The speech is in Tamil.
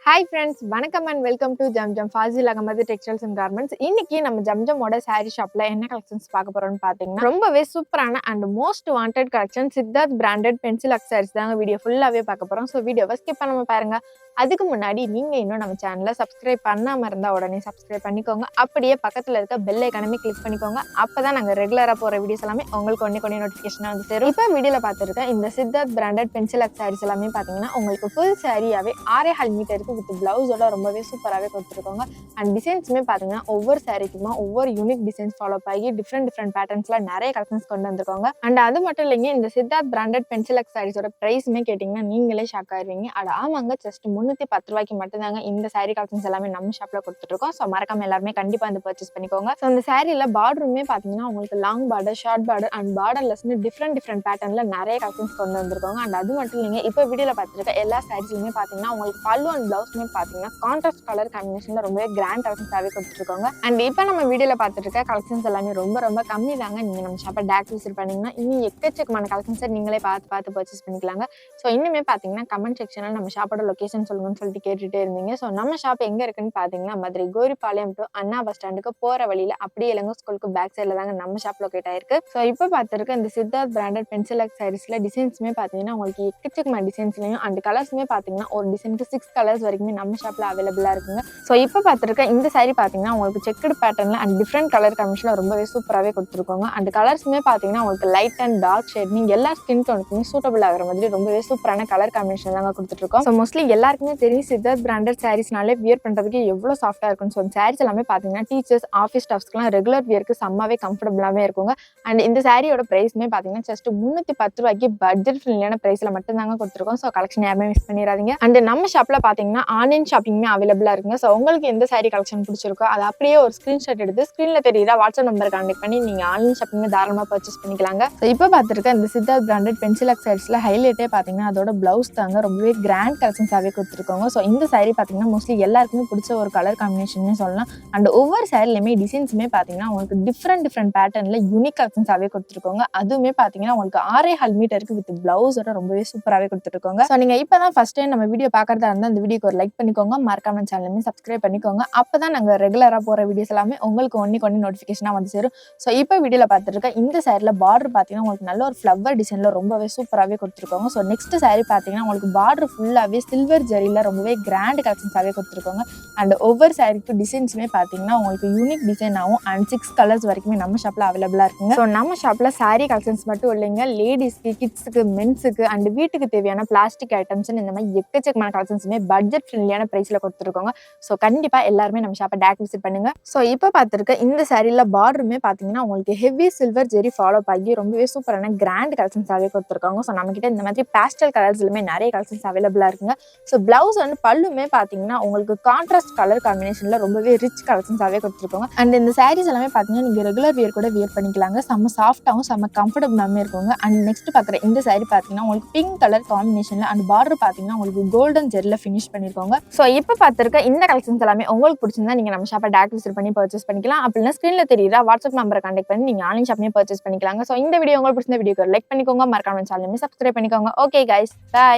ஹாய் ஃப்ரெண்ட்ஸ், வணக்கம் and welcome to Zamzam Fazil Ahmed textiles and garments. இன்னைக்கு நம்ம ஜம்ஜமோட சாரீ ஷாப்ல என்ன கலெக்ஷன்ஸ் பார்க்க போறோம்னு பார்த்தீங்கன்னா, ரொம்பவே சூப்பரான and most wanted collection Siddharth branded pencil accessories தாங்க வீடியோ ஃபுல்லாவே பார்க்க போறோம். ஸோ வீடியோவை ஸ்கிப் பண்ணாம பாருங்க. அதுக்கு முன்னாடி நீங்க இன்னும் நம்ம சேனலை சப்ஸ்கிரைப் பண்ணாம இருந்தா உடனே சப்ஸ்கிரைப் பண்ணிக்கோங்க. அப்படியே பக்கத்துல இருக்க பெல் ஐக்கானமே கிளிக் பண்ணிக்கோங்க. அப்பதான் நாங்க ரெகுலரா போற வீடியோஸ் எல்லாமே உங்களுக்கு ஒன்னே நோட்டிஃபிகேஷனா வந்து சேரும். இப்போ வீடியோல பார்த்துருக்கேன் இந்த சித்தார்த் பிராண்டட் பென்சில் அக்சசரிஸ் எல்லாமே பார்த்தீங்கன்னா உங்களுக்கு ஃபுல் சாரியாவே 6.5 மீட்டருக்கு வித் பிளவுஸோட ரொம்பவே சூப்பராகவே கொடுத்துருக்காங்க. அண்ட் டிசைன்ஸுமே பார்த்தீங்கன்னா ஒவ்வொரு சாரிக்குமா ஒவ்வொரு யூனிக் டிசைன்ஸ் ஃபாலோ ஆகி டிஃப்ரெண்ட் பேட்டர்ன்ஸ்ல நிறைய கலெக்ஷன்ஸ் கொண்டு வந்திருக்காங்க. அண்ட் அது மட்டும் இல்லைங்க, இந்த சித்தார்த் பிராண்டட் பென்சில் அக்சசரிஸோட பிரைஸுமே கேட்டிங்கன்னா நீங்களே ஷாக் ஆயிருவீங்க. அது ஆமாங்க, ஜஸ்ட் 310 ரூபாய்க்கு மட்டும்தாங்க இந்த சாரி கலெக்ஷன்ஸ் எல்லாமே நம்ம ஷாப்ல கொடுத்துருக்கோம். ஸோ மறக்காம எல்லாருமே கண்டிப்பா வந்து பர்ச்சேஸ் பண்ணிக்கோங்க. ஸோ இந்த சாரியில பார்டருமே பார்த்தீங்கன்னா உங்களுக்கு long border, short border and பார்டர்லெஸ்னு டிஃப்ரெண்ட் பேட்டர்ன்ல நிறைய கலெக்ஷன்ஸ் கொண்டு வந்திருக்காங்க. அண்ட் அது மட்டும் இல்லைங்க, இப்போ வீடியோல பார்த்துருக்க எல்லா சாரீஸ்லுமே பார்த்தீங்கன்னா உங்களுக்கு பல்லு அண்ட் பிளவுஸ்மே பார்த்தீங்கன்னா கான்ட்ராஸ்ட் கலர் காம்பினேஷன்ல ரொம்பவே கிராண்ட் கலெக்ஷன்ஸாவே கொடுத்துருக்காங்க. அண்ட் இப்போ நம்ம வீடியோல பார்த்துட்டு இருக்க கலெக்ஷன்ஸ் எல்லாமே ரொம்ப கம்மி தாங்க. நீங்க நம்ம ஷாப்பை டேரக்ட் விசிட் பண்ணீங்கன்னா இன்னும் எக்கச்சக்கமான கலெக்ஷன்ஸை நீங்களே பார்த்து பர்ச்சேஸ் பண்ணிக்கலாங்க. ஸோ இன்னுமே பார்த்தீங்கன்னா கமெண்ட் செக்ஷன்ல நம்ம ஷாப்போட லொகேஷன் சொல்லுங்கன்னு சொல்லிட்டு கேட்டுட்டே இருந்தீங்க. ஸோ நம்ம ஷாப் எங்க இருக்குன்னு பார்த்தீங்கன்னா Madurai Goripalayam to Anna bus ஸ்டாண்டுக்கு போற வழியில அப்படியே இளங்கோ ஸ்கூலுக்கு பேக் சைட்ல தாங்க நம்ம ஷாப் லொகேட் ஆயிருக்கு. ஸோ இப்போ பார்த்துருக்க இந்த சித்தார்த் பிராண்டட் பென்சில் சாரீஸ்ல டிசைன்ஸுமே பார்த்தீங்கன்னா உங்களுக்கு எக்கச்சக்கமான டிசைன்ஸ்லையும் அண்ட் கலர்ஸுமே பார்த்தீங்கன்னா ஒரு டிசைனுக்கு 6 கலர்ஸ் வரைக்குமே நம்ம ஷாப்ல அவைலபிளா இருக்குங்க. ஸோ இப்போ பார்த்துருக்க இந்த சாரி பார்த்தீங்கன்னா உங்களுக்கு செக்குடு பேட்டர்ன்ல அண்ட் டிஃப்ரெண்ட் கலர் காம்பினேஷன்ல ரொம்பவே சூப்பராகவே கொடுத்துருக்கோங்க. அண்ட் கலர்ஸுமே பார்த்தீங்கன்னா உங்களுக்கு லைட் அண்ட் டார்க் ஷேட் நீங்க எல்லா ஸ்கின் டோனுக்குமே சூட்டபிள் ஆகிற மாதிரி ரொம்பவே சூப்பரான கலர் காம்பினேஷன் தாங்க கொடுத்துருக்கோம். ஸோ மோஸ்ட்லி எல்லாருக்குமே தெரியும் சித்தார்த் பிராண்டட் சாரீஸ்னாலே வியர் பண்றதுக்கு எவ்வளவு சாஃப்டா இருக்கும். ஸோ சாரீஸ் எல்லாமே பார்த்தீங்கன்னா டீச்சர்ஸ், ஆஃபீஸ் ஸ்டாஃப்ஸ்க்குலாம் ரெகுலர் வியருக்கு செம்மாவே கம்ஃபர்டபுளாகவே இருக்குங்க. அண்ட் இந்த சாரியோட பிரைஸ்மே பார்த்தீங்கன்னா ஜஸ்ட் 310 ரூபாய்க்கு பட்ஜெட் ஃப்ரெண்ட்லியான பிரைஸ்ல மட்டும் தாங்க கொடுத்துருக்கோம். ஸோ கலெக்ஷன் யாருமே மிஸ் பண்ணிடாதீங்க. அண்ட் நம்ம ஷாப்ல பார்த்தீங்கன்னா ஆன்லைன் ஷாப்பிங்குமே அவைலபிளா இருக்குங்க. ஸோ உங்களுக்கு எந்த சாரி கலெக்ஷன் பிடிச்சிருக்கோ அதை அப்படியே ஒரு ஸ்கிரீன்ஷாட் எடுத்து ஸ்க்ரீன்ல தெரியுற வாட்ஸ்அப் நம்பர் கான்டெக்ட் பண்ணி நீங்க ஆன்லைன் ஷாப்பிங் தாராளமாக பர்ச்சேஸ் பண்ணிக்கலாங்க. ஸோ இப்போ பார்த்துருக்க இந்த சித்தார்த் பிராண்டட் பென்சில் அக்சசரிஸ்ல ஹைலைட்டே பார்த்தீங்கன்னா அதோட பிளவுஸ் தாங்க ரொம்பவே கிராண்ட் கலெக்ஷன்ஸாவே கொடுத்துருக்காங்க. ஸோ இந்த சாரி பார்த்தீங்கன்னா மோஸ்ட்லி எல்லாருக்குமே பிடிச்ச ஒரு கலர் காம்பினேஷன் சொல்லலாம். அண்ட் ஒவ்வொரு சாரிலுமே டிசைன்ஸுமே பார்த்தீங்கன்னா உங்களுக்கு டிஃப்ரெண்ட் பேட்டர்ன்ல யூனிக் கலெக்ஷன்ஸாவே கொடுத்துருக்காங்க. அதுவுமே பார்த்தீங்கன்னா உங்களுக்கு 6.5 மீட்டருக்கு வித் பிளவுஸோட ரொம்பவே சூப்பராகவே கொடுத்துருக்காங்க. ஸோ நீங்க இப்பதான் ஃபர்ஸ்ட் டைம் நம்ம வீடியோ பார்க்கறதா இருந்தால் இந்த வீடியோக்கு ஒரு லைக் பண்ணிக்கோங்க. மறக்காம சேனலுமே சப்ஸ்கிரைப் பண்ணிக்கோங்க. அப்பதான் நாங்கள் ரெகுலரா போற வீடியோஸ் எல்லாமே உங்களுக்கு ஒன்னே நோட்டிஃபிகேஷனா வந்து சேரும். ஸோ இப்போ வீடியோல பார்த்துருக்க இந்த சாரில பார்டர் பார்த்தீங்கன்னா உங்களுக்கு நல்ல ஒரு ஃப்ளவர் டிசைன்ல ரொம்பவே சூப்பராகவே கொடுத்துருக்காங்க. ஸோ நெக்ஸ்ட் சாரி பார்த்தீங்கன்னா உங்களுக்கு பார்டர் ஃபுல்லாவே சில்வர் ஜரியில ரொம்பவே கிராண்ட் கலெக்ஷன்ஸாவே கொடுத்துருக்காங்க. அண்ட் ஒவ்வொரு சாரிக்கு டிசைன்ஸுமே பார்த்தீங்கன்னா உங்களுக்கு யூனிக் டிசைன் ஆகும். அண்ட் 6 கலர்ஸ் வரைக்குமே நம்ம ஷாப்ல அவைலபிளா இருக்குங்க. ஸோ நம்ம ஷாப்ல சாரி கலெக்ஷன்ஸ் மட்டும் இல்லைங்க, லேடிஸ்க்கு, கிட்ஸுக்கு, மென்ஸுக்கு அண்ட் வீட்டுக்கு தேவையான பிளாஸ்டிக் ஐட்டம்ஸ் இந்த மாதிரி எக்கச்சக்கமான கலெக்ஷன்ஸுமே பட்ஜெட் ஃப்ரெண்ட்லியான பிரைஸ்ல கொடுத்துருக்காங்க. ஸோ கண்டிப்பா எல்லாருமே நம்ம ஷாப்பை டேரக்ட் விசிட் பண்ணுங்க. ஸோ இப்போ பார்த்துருக்க இந்த சாரியில பார்டருமே பார்த்தீங்கன்னா உங்களுக்கு ஹெவி சில்வர் ஜெரி ஃபாலோ ஆகி ரொம்பவே சூப்பரான கிராண்ட் கலெக்ஷன்ஸாவே கொடுத்துருக்காங்க. ஸோ நம்ம கிட்ட இந்த மாதிரி பேஸ்டல் கலர்ஸ்லுமே நிறைய கலெக்ஷன்ஸ் அவைலபிளா இருக்குங்க. ஸோ பிளவுஸ் வந்து பல்லுமே பார்த்தீங்கன்னா உங்களுக்கு கான்ட்ராஸ்ட் கலர் காம்பினேஷன்ல ரொம்பவே ரிச் கலெக்ஷன்ஸாவே கொடுத்துருக்காங்க. அண்ட் இந்த சாரீஸ் எல்லாமே பார்த்தீங்கன்னா நீங்க ரெகுலர் வியர் கூட வியர் பண்ணிக்கலாங்க. செம்ம சாஃப்டாகவும் செம்ம கம்ஃபர்டபுளாமே இருக்குங்க. அண்ட் நெக்ஸ்ட் பார்க்குற இந்த சாரி பார்த்தீங்கன்னா உங்களுக்கு பிங்க் கலர் காம்பினேஷன்ல அண்ட் பார்டர் பார்த்தீங்கன்னா உங்களுக்கு கோல்டன் ஜெரில ஃபினிஷ் பண்ணிருக்காங்க. ஸோ இப்போ பார்த்துருக்க இந்த கலெக்ஷன்ஸ் எல்லாமே உங்களுக்கு பிடிச்சிருந்தா நீங்க நம்ம ஷாப்பை டேரக்ட் விசிட் பண்ணி பர்ச்சேஸ் பண்ணிக்கலாம். அப்படின்னா ஸ்கிரீன்ல தெரியுற வாட்ஸ்அப் நம்பரை கான்டெக்ட் பண்ணி நீங்க ஆன்லைன் ஷாப்லயே பர்ச்சேஸ் பண்ணிக்கலாங்க. ஸோ இந்த வீடியோ உங்களுக்கு பிடிச்சிருந்த வீடியோக்கு லைக் பண்ணிக்கோங்க. மறக்காம சேனலுமே சப்ஸ்கிரைப் பண்ணிக்கோங்க. Okay guys, by.